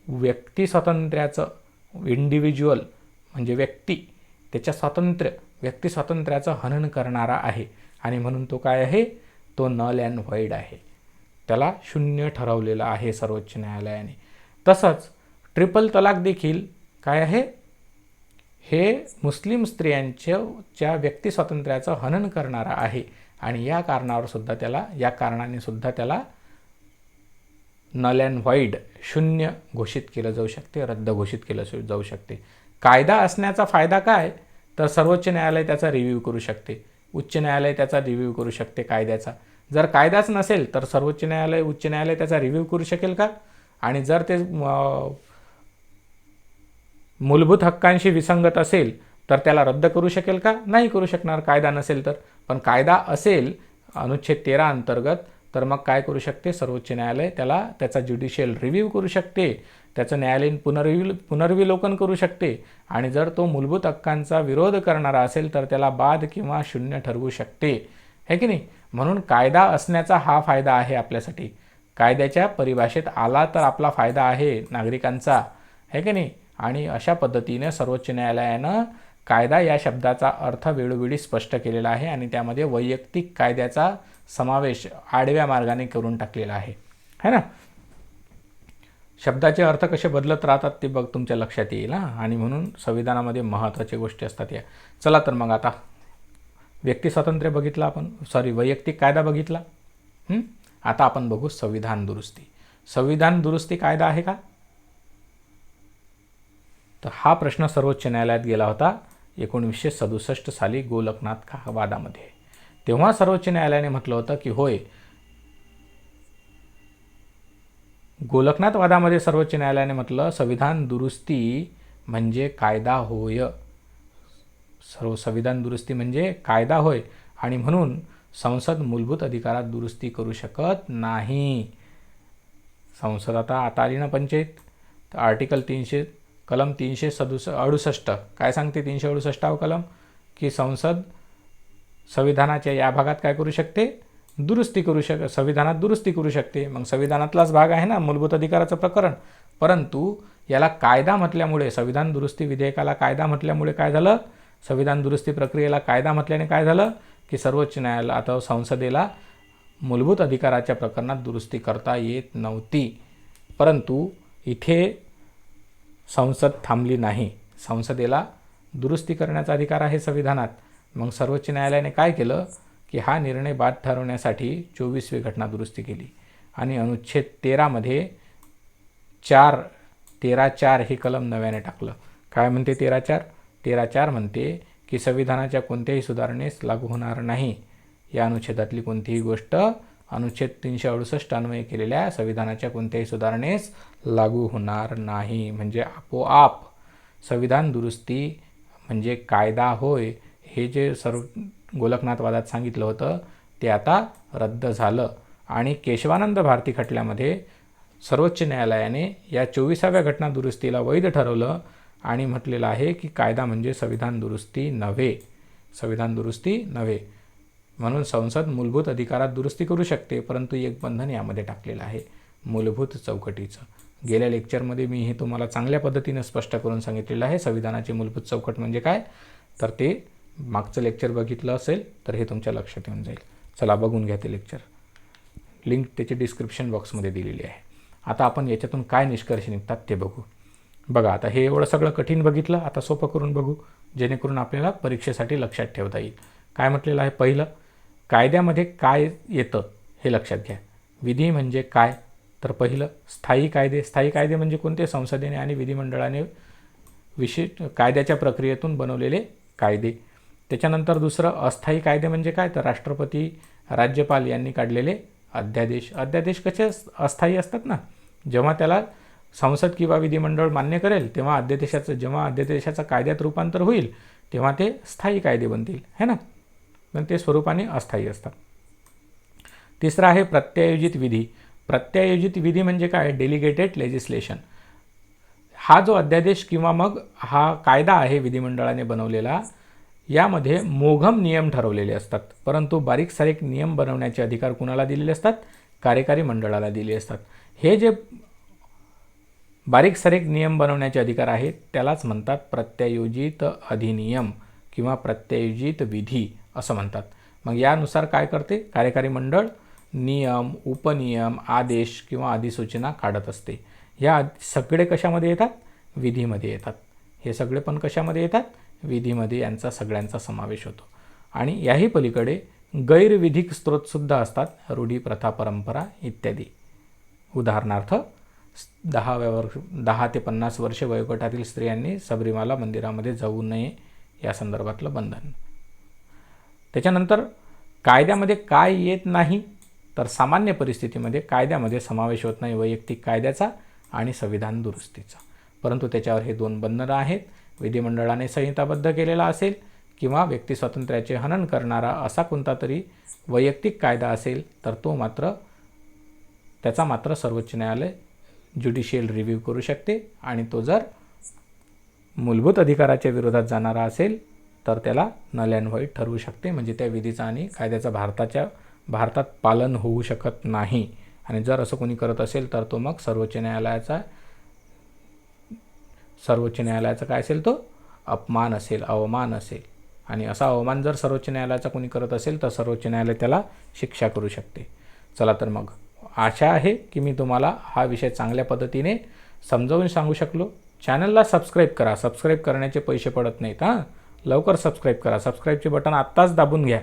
Speaker 1: व्यक्तिस्वातंत्र्याचं इंडिव्हिज्युअल म्हणजे व्यक्ती, त्याच्या व्यक्तिस्वातंत्र्याचं हनन करणारा आहे, आणि म्हणून तो काय आहे? तो नल अँड व्हॉइड आहे. त्याला शून्य ठरवलेलं आहे सर्वोच्च न्यायालयाने. तसंच ट्रिपल तलाक देखील काय आहे? हे मुस्लिम स्त्रियांच्या व्यक्तिस्वातंत्र्याचं हनन करणारा आहे, आणि या कारणाने सुद्धा त्याला नल अँड व्हॉइड, शून्य घोषित केलं जाऊ शकते, रद्द घोषित केलं जाऊ शकते. कायदा असण्याचा फायदा काय? तर सर्वोच्च न्यायालय त्याचा रिव्ह्यू करू शकते, उच्च न्यायालय त्याचा रिव्ह्यू करू शकते कायद्याचा. जर कायदाच नसेल तर सर्वोच्च न्यायालय, उच्च न्यायालय त्याचा रिव्ह्यू करू शकेल का? आणि जर ते मूलभूत हक्कांशी विसंगत असेल तर त्याला रद्द करू शकेल का? नाही करू शकणार, कायदा नसेल तर. पण कायदा असेल अनुच्छेद 13 अंतर्गत, तर मग काय करू शकते सर्वोच्च न्यायालय? त्याचा ज्युडिशियल रिव्ह्यू करू शकते, त्याचं न्यायालयीन पुनर्विलोकन करू शकते, आणि जर तो मूलभूत हक्कांचा विरोध करणारा असेल तर त्याला बाद किंवा शून्य ठरवू शकते, है की नाही? म्हणून कायदा असण्याचा हा फायदा आहे आपल्यासाठी. कायद्याच्या परिभाषेत आला तर आपला फायदा आहे नागरिकांचा, है की नाही? आणि अशा पद्धतीने सर्वोच्च न्यायालयानं कायदा या शब्दाचा अर्थ वेळोवेळी स्पष्ट केलेला आहे, आणि त्यामध्ये वैयक्तिक कायद्याचा समावेश आडव्या मार्गाने करून टाकलेला आहे, है ना. शब्दाचे अर्थ कसे बदलत राहतात ते बघ तुमच्या लक्षात येईल ना. आणि म्हणून संविधानामध्ये महत्त्वाच्या गोष्टी असतात या. चला तर मग आता व्यक्तिस्वातंत्र्य बघितलं आपण, वैयक्तिक कायदा बघितला. आता आपण बघू संविधान दुरुस्ती. संविधान दुरुस्ती कायदा आहे का? तर हा प्रश्न सर्वोच्च न्यायालयात गेला होता 1967 साली गोलकनाथ वादामध्ये. तेव्हा सर्वोच्च न्यायालयाने म्हटलं होतं की होय, गोलकनाथ वादामध्ये सर्वोच्च न्यायालयाने म्हटलं संविधान दुरुस्ती म्हणजे कायदा होय. संविधान दुरुस्ती म्हणजे कायदा होय आणि म्हणून संसद मूलभूत अधिकारात दुरुस्ती करू शकत नाही. संसद आता आली ना पंचायत, तर आर्टिकल 300 कलम 368 काय सांगते? 368 कलम की संसद संविधानाच्या या भागात काय करू शकते? दुरुस्ती करू संविधानात दुरुस्ती करू शकते. मग संविधानातलाच भाग आहे ना मूलभूत अधिकाराचं प्रकरण. परंतु याला कायदा म्हटल्यामुळे, संविधान दुरुस्ती विधेयकाला कायदा म्हटल्यामुळे काय झालं? संविधान दुरुस्ती प्रक्रियेला कायदा म्हटल्याने काय झालं की सर्वोच्च न्यायालय आता संसदेला मूलभूत अधिकाराच्या प्रकरणात दुरुस्ती करता येत नव्हती. परंतु इथे संसद थांबली नाही. संसदेला दुरुस्ती करण्याचा अधिकार आहे संविधानात. मग सर्वोच्च न्यायालयाने काय केलं की हा निर्णय बाद ठरवण्यासाठी 24वी घटना दुरुस्ती केली आणि अनुच्छेद 13मध्ये 13.4 हे कलम नव्याने टाकलं. काय म्हणते 13.4? 13.4 म्हणते की संविधानाच्या कोणत्याही सुधारणेस लागू होणार नाही. या अनुच्छेदातली कोणतीही गोष्ट अनुच्छेद 368 अन्वये केलेल्या संविधानाच्या कोणत्याही सुधारणेस लागू होणार नाही. म्हणजे आपोआप संविधान दुरुस्ती म्हणजे कायदा होय हे जे गोलकनाथ वादात सांगितलं होतं ते आता रद्द झालं. आणि केशवानंद भारती खटल्यामध्ये सर्वोच्च न्यायालयाने या 24व्या घटना दुरुस्तीला वैध ठरवलं आणि म्हटलेलं आहे की कायदा म्हणजे संविधान दुरुस्ती नव्हे. संविधान दुरुस्ती नव्हे. म्हणून संसद मूलभूत अधिकारात दुरुस्ती करू शकते, परंतु एक बंधन यामध्ये टाकलेलं आहे मूलभूत चौकटीचं. गेल्या लेक्चरमध्ये मी हे तुम्हाला चांगल्या पद्धतीने स्पष्ट करून सांगितलेलं आहे संविधानाची मूलभूत चौकट म्हणजे काय. तर ते मागचं लेक्चर बघितलं असेल तर हे तुमच्या लक्षात येऊन जाईल. चला बघून घ्या ते लेक्चर. लिंक त्याची डिस्क्रिप्शन बॉक्समध्ये दिलेली आहे. आता आपण याच्यातून काय निष्कर्ष निघतात ते बघू. बघा, आता हे एवढं सगळं कठीण बघितलं, आता सोपं करून बघू जेणेकरून आपल्याला परीक्षेसाठी लक्षात ठेवता येईल. काय म्हटलेलं आहे? पहिलं, कायद्यामध्ये काय येतं हे लक्षात घ्या. विधी म्हणजे काय? तर पहिलं स्थायी कायदे. स्थायी कायदे म्हणजे कोणते? संसदेने आणि विधिमंडळाने विशिष्ट कायद्याच्या प्रक्रियेतून बनवलेले कायदे. त्याच्यानंतर दुसरं अस्थायी कायदे म्हणजे काय? तर राष्ट्रपती, राज्यपाल यांनी काढलेले अध्यादेश. अध्यादेश कसे अस्थायी असतात ना, जेव्हा त्याला संसद किंवा विधिमंडळ मान्य करेल तेव्हा जेव्हा अध्यादेशाचं कायद्यात रूपांतर होईल तेव्हा ते स्थायी कायदे बनतील, है ना. पण ते स्वरूपाने अस्थायी असतात. तिसरा आहे प्रत्यायोजित विधी. प्रत्यायोजित विधी म्हणजे काय? Delegated legislation. हा जो अध्यादेश किंवा मग हा कायदा आहे विधिमंडळाने बनवलेला, यामध्ये मोघम नियम ठरवलेले असतात, परंतु बारीक सारीक नियम बनवण्याचे अधिकार कुणाला दिलेले असतात? कार्यकारी मंडळाला दिले असतात. हे जे बारीक सारीक नियम बनवण्याचे अधिकार आहेत त्यालाच म्हणतात प्रत्यायोजित अधिनियम किंवा प्रत्यायोजित विधी असं म्हणतात. मग यानुसार काय करते? कार्यकारी मंडळ नियम, उपनियम, आदेश किंवा अधिसूचना काढत असते. या सगळे कशामध्ये येतात? विधीमध्ये येतात. हे सगळे पण कशामध्ये येतात? विधीमध्ये यांचा सगळ्यांचा समावेश होतो. आणि याही पलीकडे गैरविधिक स्त्रोतसुद्धा असतात, रूढी, प्रथा, परंपरा इत्यादी. उदाहरणार्थ 10 ते 50 वर्ष वयोगटातील स्त्रियांनी सबरीमाला मंदिरामध्ये जाऊ नये या संदर्भातलं बंधन. त्याच्यानंतर कायद्यामध्ये काय येत नाही? तर सामान्य परिस्थितीमध्ये कायद्यामध्ये समावेश होत नाही वैयक्तिक कायद्याचा आणि संविधान दुरुस्तीचा, परंतु त्याच्यावर हे दोन बंधनं आहेत. विधिमंडळाने संहिताबद्ध केलेला असेल किंवा व्यक्ती स्वातंत्र्याचे हनन करणारा असा कोणता तरी वैयक्तिक कायदा असेल तर त्याचा मात्र सर्वोच्च न्यायालय ज्युडिशियल रिव्ह्यू करू शकते आणि तो जर मूलभूत अधिकाराच्या विरोधात जाणारा असेल तर त्याला नल अँड व्हॉइड ठरवू शकते. म्हणजे त्या विधीचा आणि कायद्याचा भारतात पालन होऊ शकत नाही. आणि जर असं कोणी करत असेल तर तो मग सर्वोच्च न्यायालयाचा काय असेल? तो अपमान असेल, अवमान असेल. आणि असा अवमान जर सर्वोच्च न्यायालयाचा कोणी करत असेल तर सर्वोच्च न्यायालय त्याला शिक्षा करू शकते. चला तर मग आशा आहे की मी तुम्हाला हा विषय चांगल्या पद्धतीने समजावून सांगू शकलो. चॅनलला सबस्क्राईब करा. सबस्क्राईब करण्याचे पैसे पडत नाहीत. लवकर सबस्क्राईब करा. सबस्क्राईबचे बटन आत्ताच दाबून घ्या.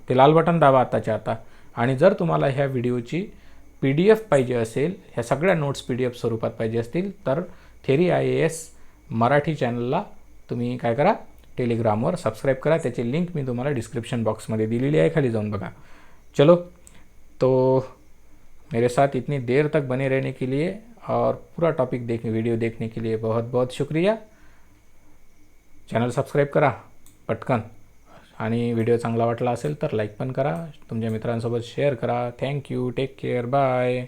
Speaker 1: ते लाल बटन दाबा आत्ताच्या आता. आणि जर तुम्हाला ह्या व्हिडिओची PDF पाहिजे असेल, ह्या सगळ्या नोट्स PDF स्वरूपात पाहिजे असतील तर थेरी IAS मराठी चॅनलला तुम्ही काय करा, टेलिग्रामवर सबस्क्राईब करा. त्याची लिंक मी तुम्हाला डिस्क्रिप्शन बॉक्समध्ये दिलेली आहे, खाली जाऊन बघा. चलो, तो मेरे साथ इतनी देर तक बने रहने के लिए और पूरा टॉपिक वीडियो देखने के लिए बहुत बहुत शुक्रिया. चॅनल सबस्क्राईब करा पटकन, आणि व्हिडिओ चांगला वाटला असेल तर लाईक पण करा, तुमच्या मित्रांसोबत शेअर करा. Thank you, take care, bye.